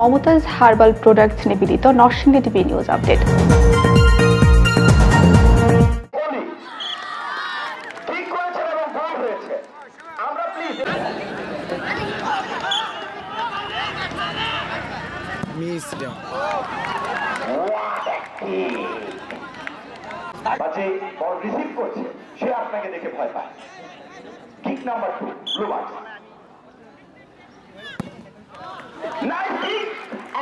Mumtaz herbal products নিবেদিত Narsingdi TV news update. Ball receive করছে, সে আপনাকে দেখে ভয় পায়। কিক নাম্বার 2 ব্লু বাক্স। Nice kick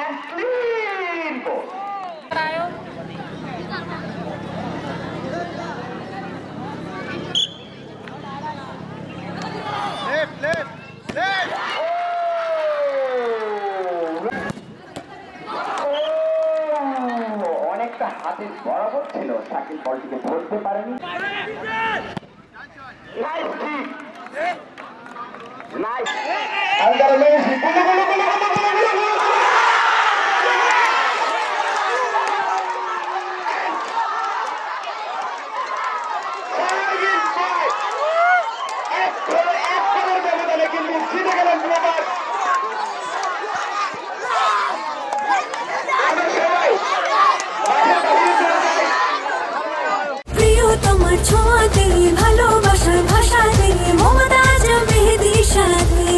and clean ball. Left অনেকটা হাতের বরাবর ছিল, শাকিল বলটিকে ধরতে পারেনি। Nice kick, nice under Messi, গুলো ভালোবাসার ভাষা দিয়ে মমতাজ মেহেদীর সাথে।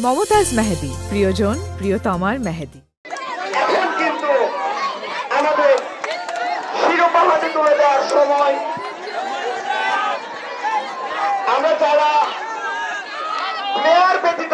মমতাজ মেহেদী, প্রিয়জন প্রিয়তমার মেহেদী। এখন কিন্তু আমাদের শিরোপা হাতে তুলে দেওয়ার সময়। আমরা যারা প্লেয়ার ব্যতীত